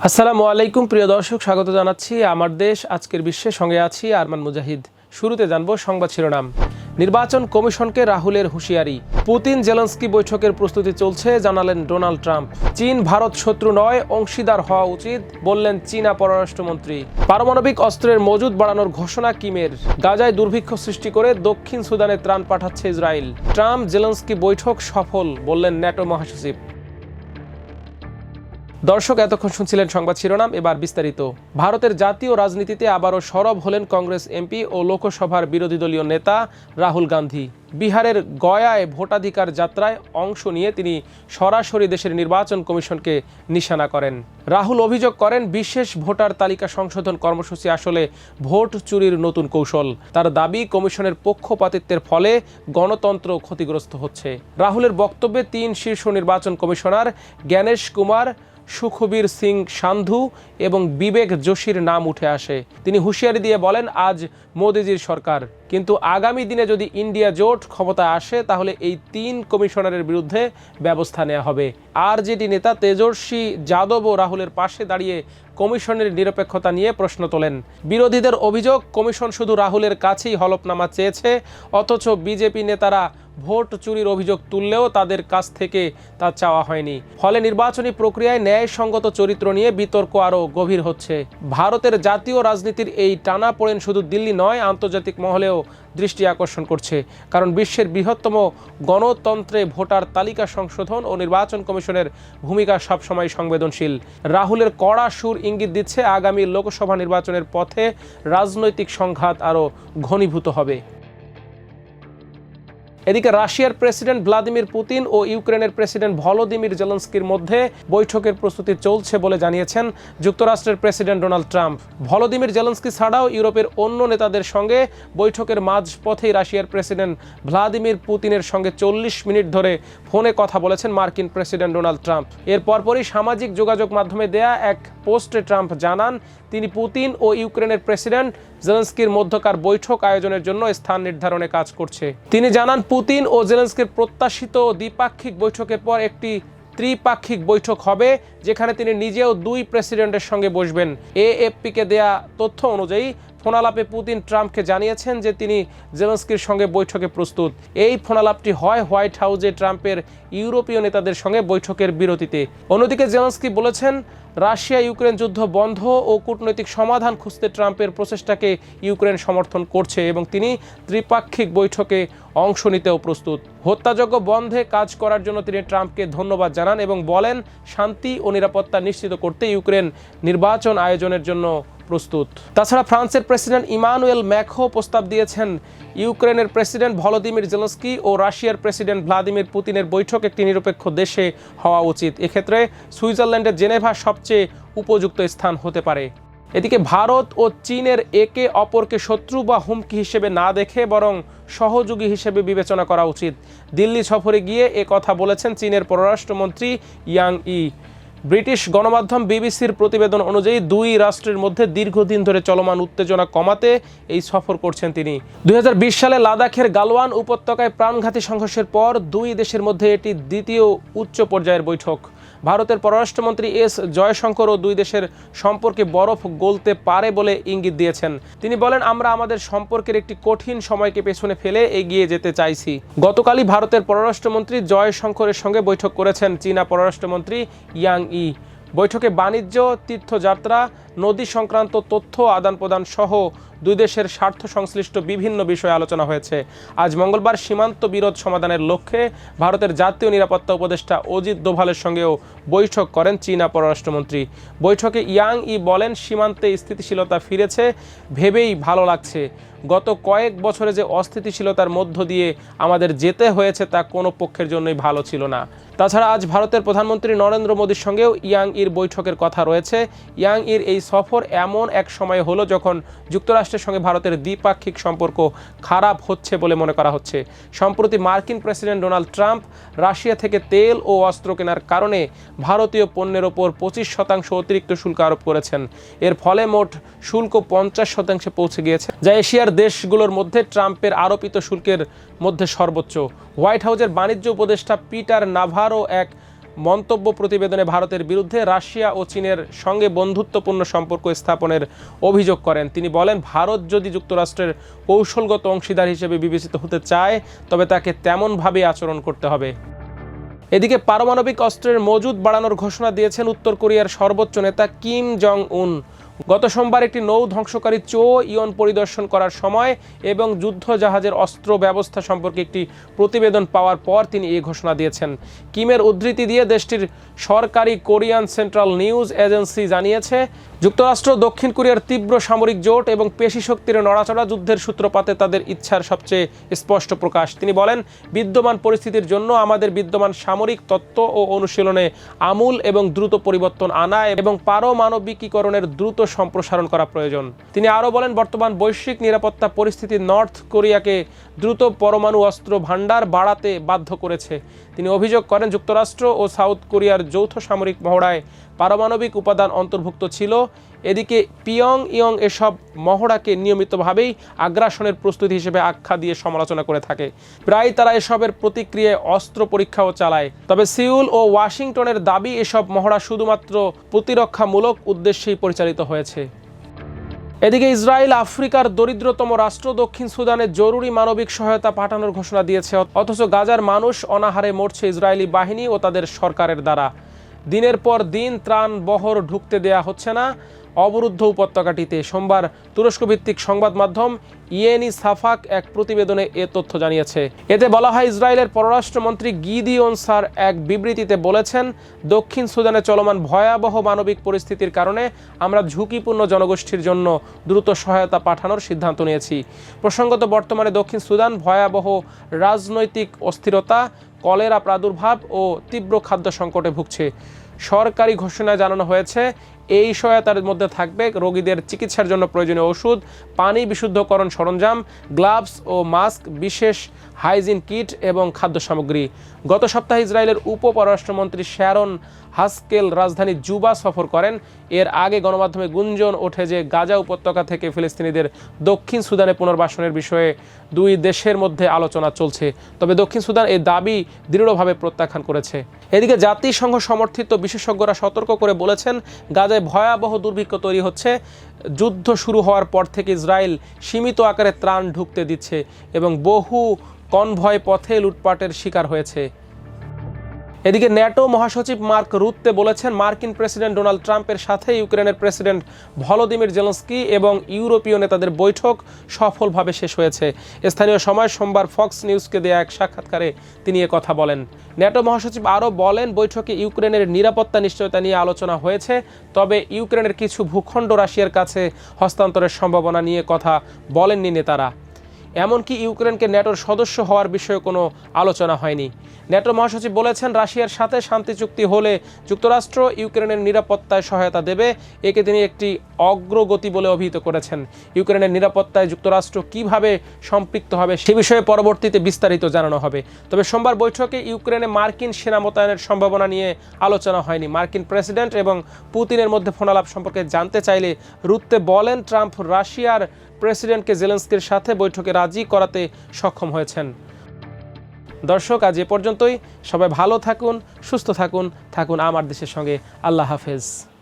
আসসালামু আলাইকুম প্রিয় দর্শক, স্বাগত জানাচ্ছি আমার দেশ আজকের বিশ্বের সঙ্গে আছি আরমান মুজাহিদ। শুরুতে জানবো সংবাদ শিরোনাম। নির্বাচন কমিশনকে রাহুলের হুঁশিয়ারি। পুতিন জেলেনস্কি বৈঠকের প্রস্তুতি চলছে, জানালেন ডোনাল্ড ট্রাম্প। চীন ভারত শত্রু নয়, অংশীদার হওয়া উচিত, বললেন চীনা পররাষ্ট্রমন্ত্রী। পারমাণবিক অস্ত্রের মজুদ বাড়ানোর ঘোষণা কিমের। গাজায় দুর্ভিক্ষ সৃষ্টি করে দক্ষিণ সুদানে ত্রাণ পাঠাচ্ছে ইসরায়েল। ট্রাম্প জেলেনস্কি বৈঠক সফল, বললেন ন্যাটো মহাসচিব। দর্শক, এতক্ষণ শুনছিলেন সংবাদ শিরোনাম, এবার বিস্তারিত। ভারতের জাতীয় রাজনীতিতে আবারও সরব হলেন কংগ্রেস এমপি ও লোকসভার বিরোধী দলীয় নেতা রাহুল গান্ধী। বিহারের গয়ায় ভোটাধিকার যাত্রায় অংশ নিয়ে তিনি সরাসরি দেশের নির্বাচন কমিশনকে নিশানা করেন। রাহুল অভিযোগ করেন, বিশেষ ভোটার তালিকা সংশোধন কর্মসূচি আসলে ভোট চুরির নতুন কৌশল। তার দাবি, কমিশনের পক্ষপাতিত্বের ফলে গণতন্ত্র ক্ষতিগ্রস্ত হচ্ছে। রাহুলের বক্তব্যে 3 শীর্ষ নির্বাচন কমিশনার জ্ঞানেশ কুমার, সুখবীর সিং সান্ধু এবং বিবেক যোশীর নাম উঠে আসে। তিনি হুঁশিয়ারি দিয়ে বলেন, আজ মোদিজির সরকার, কিন্তু আগামী দিনে যদি ইন্ডিয়া জোট ক্ষমতায় আসে তাহলে এই 3 কমিশনারের বিরুদ্ধে ব্যবস্থা নেওয়া হবে। আরজেডি নেতা তেজস্বী যাদবও রাহুলের পাশে দাঁড়িয়ে কমিশনের নিরপেক্ষতা নিয়ে প্রশ্ন তোলেন। বিরোধীদের অভিযোগ, কমিশন শুধু রাহুলের কাছেই হলফনামা চেয়েছে, অথচ বিজেপি নেতারা ভোট চুরির অভিযোগ তুললেও তাদের কাছ থেকে তা চাওয়া হয়নি। ফলে নির্বাচনী প্রক্রিয়ায় ন্যায়সঙ্গত চরিত্র নিয়ে বিতর্ক আরও গভীর হচ্ছে। ভারতের জাতীয় রাজনীতির এই টানাপোড়েন শুধু দিল্লি নয়, আন্তর্জাতিক মহলেও দৃষ্টি আকর্ষণ করছে। কারণ বিশ্বের বৃহত্তম গণতন্ত্রে ভোটার তালিকা সংশোধন ও নির্বাচন কমিশনের ভূমিকা সবসময় সংবেদনশীল। রাহুলের কড়া সুর ইঙ্গিত দিচ্ছে, আগামী লোকসভা নির্বাচনের পথে রাজনৈতিক সংঘাত আরও ঘনীভূত হবে। এদিকে রাশিয়ার প্রেসিডেন্ট ভ্লাদিমির পুতিন ও ইউক্রেনের প্রেসিডেন্ট ভলোদিমির জেলেনস্কির মধ্যে বৈঠকের প্রস্তুতি চলছে বলে জানিয়েছেন যুক্তরাষ্ট্রের president Donald Trump. Volodymyr Zelensky ছাড়াও ইউরোপের অন্য নেতাদের সঙ্গে বৈঠকের মাঝপথেই রাশিয়ার প্রেসিডেন্ট ভ্লাদিমির পুতিনের সঙ্গে 40 মিনিট ধরে ফোনে কথা বলেছেন মার্কিন প্রেসিডেন্ট ডোনাল্ড ট্রাম্প। এর পরপরই সামাজিক যোগাযোগ মাধ্যমে দেয়া এক পোস্টে ট্রাম্প জানান, তিনি পুতিন ও ইউক্রেনের প্রেসিডেন্ট জেলেনস্কির মধ্যকার বৈঠক আয়োজনের জন্য স্থান নির্ধারণে কাজ করছে। তিনি জানান, পুতিন ও জেলেনস্কির প্রত্যাশিত দ্বিপাক্ষিক বৈঠকের পর একটি ত্রিপাক্ষিক বৈঠক হবে, যেখানে তিনি নিজেও 2 প্রেসিডেন্টের সঙ্গে বসবেন। এএফপিকে দেয়া তথ্য অনুযায়ী ফোনালাপে পুতিন ট্রাম্পকে জানিয়েছেন যে তিনি জেলেনস্কির সঙ্গে বৈঠকে প্রস্তুত। এই ফোনালাপটি হয় হোয়াইট হাউসে ট্রাম্পের ইউরোপীয় নেতাদের সঙ্গে বৈঠকের বিরতিতে। অন্যদিকে জেলেনস্কি বলেছেন, রাশিয়া ইউক্রেন যুদ্ধ বন্ধ ও কূটনৈতিক সমাধান খুঁজতে ট্রাম্পের প্রচেষ্টাকে ইউক্রেন সমর্থন করছে এবং তিনি ত্রিপাক্ষিক বৈঠকে অংশ নিতেও প্রস্তুত। হত্যাযজ্ঞ বন্ধে কাজ করার জন্য তিনি ট্রাম্পকে ধন্যবাদ জানান এবং বলেন, শান্তি ও নিরাপত্তা নিশ্চিত করতে ইউক্রেন নির্বাচন আয়োজনের জন্য প্রস্তুত। তাছাড়া ফ্রান্সের প্রেসিডেন্ট ইমানুয়েল ম্যাক্রো প্রস্তাব দিয়েছেন, ইউক্রেনের প্রেসিডেন্ট ভলোদিমির জেলেনস্কি ও রাশিয়ার প্রেসিডেন্ট ভ্লাদিমির পুতিনের বৈঠক একটি নিরপেক্ষ দেশে হওয়া উচিত। এক্ষেত্রে সুইজারল্যান্ডের জেনেভা সবচেয়ে উপযুক্ত স্থান হতে পারে। এদিকে ভারত ও চীনের একে অপরকে শত্রু বা হুমকি হিসেবে না দেখে বরং সহযোগী হিসেবে বিবেচনা করা উচিত। দিল্লি সফরে গিয়ে কথা বলেছেন চীনের পররাষ্ট্রমন্ত্রী ইয়াং ই। ব্রিটিশ গণমাধ্যম বিবিসির প্রতিবেদন অনুযায়ী 2 রাষ্ট্রের মধ্যে দীর্ঘদিন ধরে চলমান উত্তেজনা কমাতে এই সফর করছেন তিনি। 2020 সালে লাদাখের গালওয়ান উপত্যকায় প্রাণঘাতী সংঘর্ষের পর 2 দেশের মধ্যে এটি দ্বিতীয় উচ্চ পর্যায়ের বৈঠক। ভারতের পররাষ্ট্রমন্ত্রী এস জয়শঙ্করও 2 দেশের সম্পর্কে বরফ গলতে পারে বলে ইঙ্গিত দিয়েছেন। তিনি বলেন, আমরা আমাদের সম্পর্কের একটি কঠিন সময়কে পেছনে ফেলে এগিয়ে যেতে চাইছি। গতকালই ভারতের পররাষ্ট্রমন্ত্রী জয়শঙ্করের সঙ্গে বৈঠক করেছেন চীনা পররাষ্ট্রমন্ত্রী ইয়াং ই। বৈঠকে বাণিজ্য, তীর্থযাত্রা, নদী সংক্রান্ত তথ্য আদান প্রদান সহ 2 দেশের স্বার্থ সংশ্লিষ্ট বিভিন্ন বিষয়ে আলোচনা হয়েছে। আজ মঙ্গলবার সীমান্ত বিরোধ সমাধানের লক্ষ্যে ভারতের জাতীয় নিরাপত্তা উপদেষ্টা অজিত দোভালের সঙ্গেও বৈঠক করেন চীনা পররাষ্ট্রমন্ত্রী। বৈঠকে ইয়াং ই বলেন, সীমান্তে স্থিতিশীলতা ফিরেছে ভেবেই ভালো লাগছে। গত কয়েক বছরে যে অস্থিতিশীলতার মধ্য দিয়ে আমাদের যেতে হয়েছে তা কোনো পক্ষের জন্যই ভালো ছিল না। তাছাড়া আজ ভারতের প্রধানমন্ত্রী নরেন্দ্র মোদীর সঙ্গেও ইয়াং ইর বৈঠকের কথা রয়েছে। ইয়াং ইর এই সফর এমন এক সময় হলো যখন যুক্তরাষ্ট্রের সঙ্গে ভারতের দ্বিপাক্ষিক সম্পর্ক খারাপ হচ্ছে বলে মনে করা হচ্ছে। সম্প্রতি মার্কিন প্রেসিডেন্ট ডোনাল্ড ট্রাম্প রাশিয়া থেকে তেল ও অস্ত্র কেনার কারণে ভারতীয় পণ্যের ওপর 25% অতিরিক্ত শুল্ক আরোপ করেছেন। এর ফলে মোট শুল্ক 50% পৌঁছে গিয়েছে, যা এশিয়ার দেশগুলোর মধ্যে ট্রাম্পের আরোপিত শুল্কের মধ্যে সর্বোচ্চ। হোয়াইট হাউসের বাণিজ্য উপদেষ্টা পিটার নাভারো এক মন্তব্য প্রতিবেদনে ভারতের বিরুদ্ধে রাশিয়া ও চীনের সঙ্গে বন্ধুত্বপূর্ণ সম্পর্ক স্থাপনের অভিযোগ করেন। তিনি বলেন, ভারত যদি যুক্তরাষ্ট্রের কৌশলগত অংশীদার হিসেবে বিবেচিত হতে চায় তবে তাকে তেমনভাবেই আচরণ করতে হবে। এদিকে পারমাণবিক অস্ত্রের মজুদ বাড়ানোর ঘোষণা দিয়েছেন উত্তর কোরিয়ার সর্বোচ্চ নেতা কিম জং উন। গত সোমবার একটি নৌ ধ্বংসকারী চো ইয়ন পরিদর্শন করার সময় এবং যুদ্ধ জাহাজের অস্ত্র ব্যবস্থা সম্পর্কে একটি প্রতিবেদন পাওয়ার পর তিনি এই ঘোষণা দিয়েছেন। কিমের উদ্ধৃতি দিয়ে দেশটির সরকারি কোরিয়ান সেন্ট্রাল নিউজ এজেন্সি জানিয়েছে, যুক্তরাষ্ট্র দক্ষিণ কোরিয়ার তীব্র সামরিক জোট এবং পেশি শক্তির নড়াচড়া যুদ্ধের সূত্রপাতে তাদের ইচ্ছার সবচেয়ে স্পষ্ট প্রকাশ। তিনি বলেন, বিদ্যমান পরিস্থিতির জন্য আমাদের বিদ্যমান সামরিক তত্ত্ব ও অনুশীলনে আমূল এবং দ্রুত পরিবর্তন আনা এবং পারমাণবিকীকরণের দ্রুত সম্প্রসারণ করা প্রয়োজন। তিনি আরও বলেন, বর্তমান বৈশ্বিক নিরাপত্তা পরিস্থিতি নর্থ কোরিয়াকে দ্রুত পরমাণু অস্ত্র ভান্ডার বাড়াতে বাধ্য করেছে। তিনি অভিযোগ করেন, যুক্তরাষ্ট্র ও সাউথ কোরিয়ার যৌথ সামরিক মহড়ায় পারমাণবিক উপাদান অন্তর্ভুক্ত ছিল। এদিকে পিয়ংইয়ং এসব মহড়াকে নিয়মিতভাবেই আগ্রাসনের প্রস্তুতি হিসেবে আখ্যা দিয়ে সমালোচনা করে থাকে। প্রায় তারা এসবের প্রতিক্রিয়ায় অস্ত্র পরীক্ষাও চালায়। তবে সিউল ও ওয়াশিংটনের দাবি, এসব মহড়া শুধুমাত্র প্রতিরক্ষামূলক উদ্দেশ্যেই পরিচালিত হয়েছে। এদিকে ইসরায়েল আফ্রিকার দরিদ্রতম রাষ্ট্র দক্ষিণ সুদানে জরুরি মানবিক সহায়তা পাঠানোর ঘোষণা দিয়েছে, অথচ গাজার মানুষ অনাহারে মরছে ইসরায়েলি বাহিনী ও তাদের সরকারের দ্বারা। দিনের পর দিন ত্রাণ বহর ঢুকতে দেয়া হচ্ছে না অবরুদ্ধ উপত্যকাটিতে। সোমবার তুরস্ক ভিত্তিক সংবাদ মাধ্যম ইয়েনি সাফাক এক প্রতিবেদনে এ তথ্য জানিয়েছে। এতে বলা হয়, ইসরায়েলের পররাষ্ট্রমন্ত্রী গিদিওন সার এক বিবৃতিতে বলেছেন, দক্ষিণ সুদানে চলমান ভয়াবহ মানবিক পরিস্থিতির কারণে আমরা ঝুঁকিপূর্ণ জনগোষ্ঠীর জন্য দ্রুত সহায়তা পাঠানোর সিদ্ধান্ত নিয়েছি। প্রসঙ্গত, বর্তমানে দক্ষিণ সুদান ভয়াবহ রাজনৈতিক অস্থিরতা, কলেরা প্রাদুর্ভাব ও তীব্র খাদ্য সংকটে ভুগছে। সরকারি ঘোষণায় জানানো হয়েছে, এই সহায়তার মধ্যে থাকবে রোগীদের চিকিৎসার জন্য প্রয়োজনীয় ওষুধ, পানি বিশুদ্ধকরণ সরঞ্জাম, গ্লাভস ও মাস্ক, বিশেষ হাইজিন কিট এবং খাদ্য সামগ্রী। গত সপ্তাহে ইসরায়েলের উপপররাষ্ট্রমন্ত্রী শ্যারন হাস্কেল রাজধানী জুবা সফর করেন। এর আগে গণমাধ্যমে গুঞ্জন ওঠে যে গাজা উপত্যকা থেকে ফিলিস্তিনিদের দক্ষিণ সুদানে পুনর্বাসনের বিষয়ে দুই দেশের মধ্যে আলোচনা চলছে। তবে দক্ষিণ সুদান এই দাবি দৃঢ়ভাবে প্রত্যাখ্যান করেছে। এদিকে জাতিসংঘ সমর্থিত বিশেষজ্ঞরা সতর্ক করে বলেছেন, গাজায় ভয়াবহ দুর্ভিক্ষ তৈরি হচ্ছে। যুদ্ধ শুরু হওয়ার পর থেকে ইসরায়েল সীমিত আকারে ত্রাণ ঢুকতে দিচ্ছে এবং বহু কনভয় পথে লুটপাটের শিকার হয়েছে। এদিকে ন্যাটো মহাসচিব মার্ক রুত্তে বলেছেন, মার্কিন প্রেসিডেন্ট ডোনাল্ড ট্রাম্পের সাথে ইউক্রেনের প্রেসিডেন্ট ভলোদিমির জেলেনস্কি এবং ইউরোপীয় নেতাদের বৈঠক সফলভাবে শেষ হয়েছে। স্থানীয় সময় সোমবার ফক্স নিউজকে দেয়া এক সাক্ষাৎকারে তিনি কথা বলেন। ন্যাটো মহাসচিব আরও বলেন, বৈঠকে ইউক্রেনের নিরাপত্তা নিশ্চয়তা নিয়ে আলোচনা হয়েছে, তবে ইউক্রেনের কিছু ভূখণ্ড রাশিয়ার কাছে হস্তান্তরের সম্ভাবনা নিয়ে কথা বলেননি নেতারা। এমনকি ইউক্রেনকে ন্যাটোর সদস্য হওয়ার বিষয়ে কোনো আলোচনা হয়নি। ন্যাটো মহাসচিব বলেছেন, রাশিয়ার সাথে শান্তি চুক্তি হলে যুক্তরাষ্ট্র ইউক্রেনের নিরাপত্তায় সহায়তা দেবে। একে তিনি একটি অগ্রগতি বলে অভিহিত করেছেন। ইউক্রেনের নিরাপত্তায় যুক্তরাষ্ট্র কিভাবে সম্পৃক্ত হবে সে বিষয়ে পরবর্তীতে বিস্তারিত জানানো হবে। তবে সোমবার বৈঠকে ইউক্রেনে মার্কিন সেনা মোতায়েনের সম্ভাবনা নিয়ে আলোচনা হয়নি। মার্কিন প্রেসিডেন্ট এবং পুতিনের মধ্যে ফোনালাপ সম্পর্কে জানতে চাইলে রুত্তে বলেন, ট্রাম্প রাশিয়ার প্রেসিডেন্টকে জেলেনস্কির সাথে বৈঠকে রাজি করাতে সক্ষম হয়েছেন। দর্শক, আজ এ পর্যন্তই। সবাই ভালো থাকুন, সুস্থ থাকুন, থাকুন আমার দেশের সঙ্গে। আল্লাহ হাফেজ।